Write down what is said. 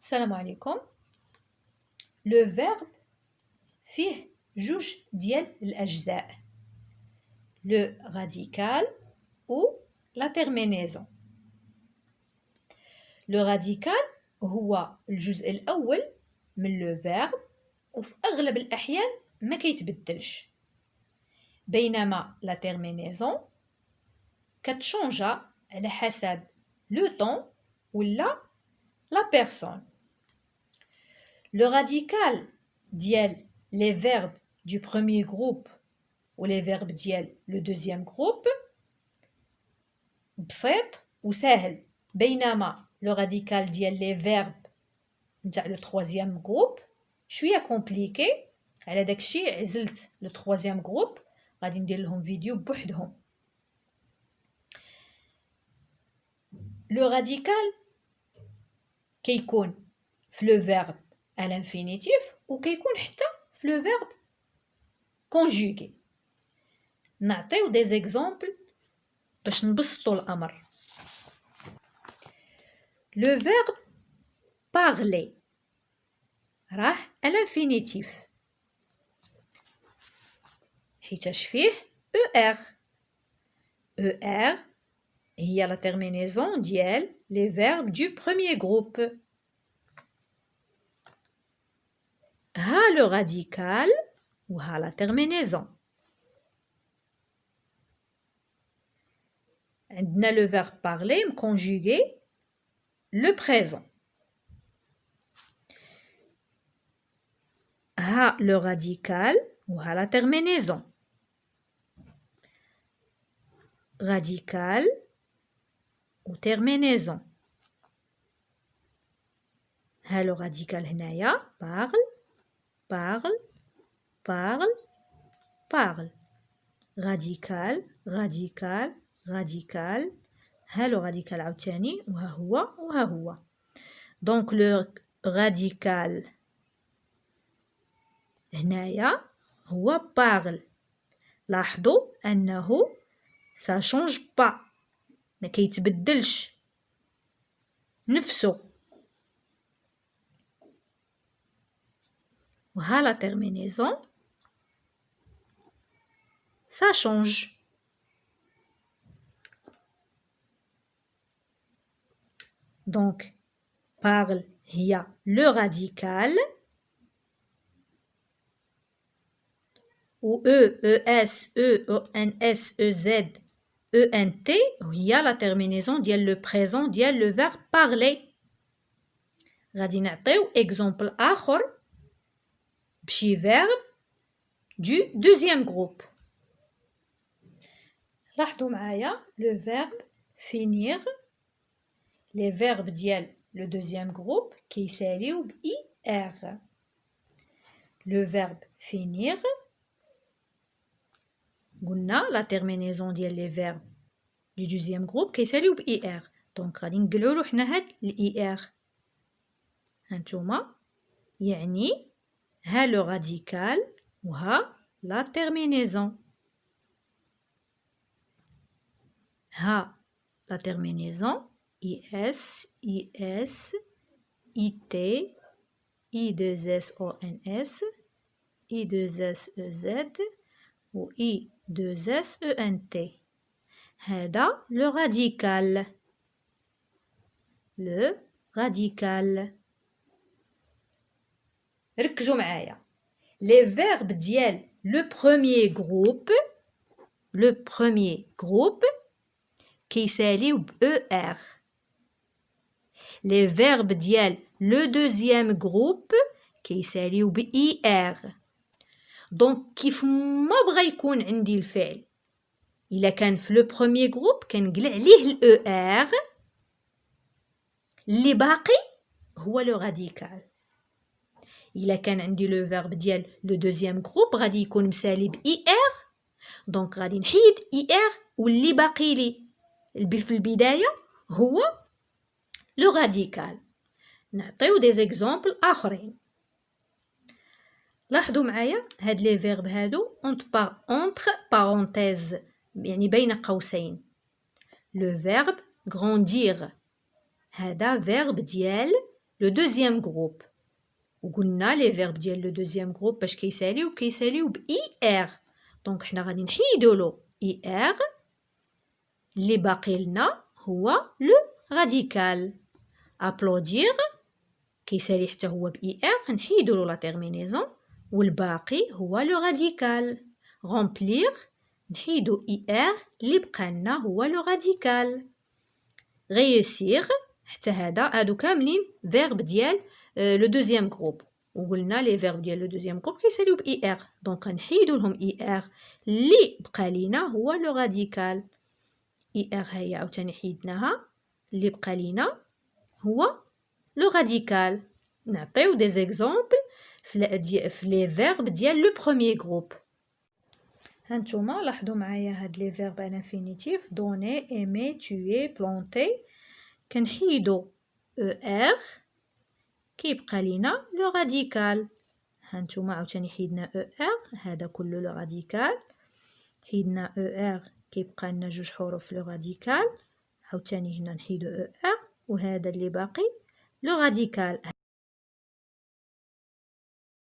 السلام عليكم. لو فيرب فيه جوج ديال الأجزاء، لو راديكال و لا تيرمينيزون. لو راديكال هو الجزء الأول من لو فيرب وفي أغلب الأحيان ما كيتبدلش، بينما لا تيرمينيزون كتشونجا على حسب لو طون ولا لا بيرسون. Le radical ديال les verbes du premier groupe ou les verbes ديال le deuxième groupe بسيط وسهل، بينما le radical ديال les verbes نتاع le troisième groupe شوية compliqué. على داكشي عزلت le troisième groupe، غادي ندير لهم فيديو بوحدهم. le radical كيكون في le verbe à l'infinitif وكيكون حتى في le verbe conjugué. نعطيو des exemples باش نبسطوا الأمر. le verbe parler راه à l'infinitif حيتاش فيه ER. ER هي la terminaison ديال les verbes du premier groupe. ها le radical وها la terminaison. عندنا le verbe parler conjugué le présent. ها le radical وها la terminaison. Radical ou terminaison. ها le radical هنايا parle parle parle parle. Radical radical radical. ها le radical عاوتاني وها هو وها هو. Donc le radical هنايا هو parle. لاحظوا أنه ça change pas، ما كيتبدلش نفسه. وها la terminaison ça change. Donc parle هي le radical و E, ES, ENS, EZ, ENT هي la terminaison ديال le présent ديال le verbe parler. غادي نعطيو exemple آخر بشي verbe du deuxième groupe. لاحظوا معايا le verbe finir. les verbes ديال le deuxième groupe كيساليو ب IR. le verbe finir قلنا la terminaison ديال les verbes du deuxième groupe كيساليو ب IR. دونك غادي نقلعولو حنا هاد ال IR. هانتوما يعني ها le radical وها la terminaison. ها la terminaison IS, IS, IT, I2SONS, I2SEZ و I2SENT. هذا le radical. le radical. ركزوا معايا. les verbes ديال le premier groupe كيساليو ب ER. les verbes ديال le deuxième groupe كيساليو ب IR. دونك كيف ما بغى يكون عندي الفعل، إلا كان في لو بروميي جروب كنقلع عليه ال ER، اللي باقي هو لو راديكال. إلا كان عندي لو فيرب ديال لو دوزيام جروب غادي يكون مسالي ب IR، دونك غادي نحيد IR واللي باقي لي في البداية هو لو راديكال. نعطيو دي زيكزامبل آخرين. لاحظوا معايا هاد لي فيرب هادو entre parenthèses يعني بين قوسين. لو فيرب grandir هذا فيرب ديال لو دوزيام جروب. وقلنا لي فيرب ديال لو دوزيام جروب باش كيساليو ب اي ار. دونك حنا غادي نحيدولو اي ار، اللي باقي لنا هو لو راديكال. ابلودير كيسالي حتى هو ب اي ار، نحيدولو لا تيرمينيزون، والباقي هو لو راديكال. رومبلير نحيدو اي ار، اللي بقى لنا هو لو راديكال. réussir حتى هادو كاملين فيرب ديال لو دوزيام جروب. وقلنا لي فيرب ديال لو دوزيام جروب كيساليو ب اي ار، دونك نحيدو لهم اي ار، اللي بقى لينا هو لو راديكال. اي ار هي عاوتاني حيدناها، اللي بقى لينا هو لو راديكال. نعطيو دي زيكزامبل في لي فيرب ديال لو بروميير جروب. هانتوما لاحظوا معايا هاد لي فيرب انفينيتيف: دوني، ايمي، توي، بلونتي. كنحيدو او ار، كيبقى لينا لو راديكال. هانتوما عاوتاني حيدنا او ار، هذا كله لو راديكال. حيدنا او ار، كيبقى لنا جوج حروف لو راديكال. عاوتاني هنا نحيدو او ار، وهذا اللي باقي لو راديكال.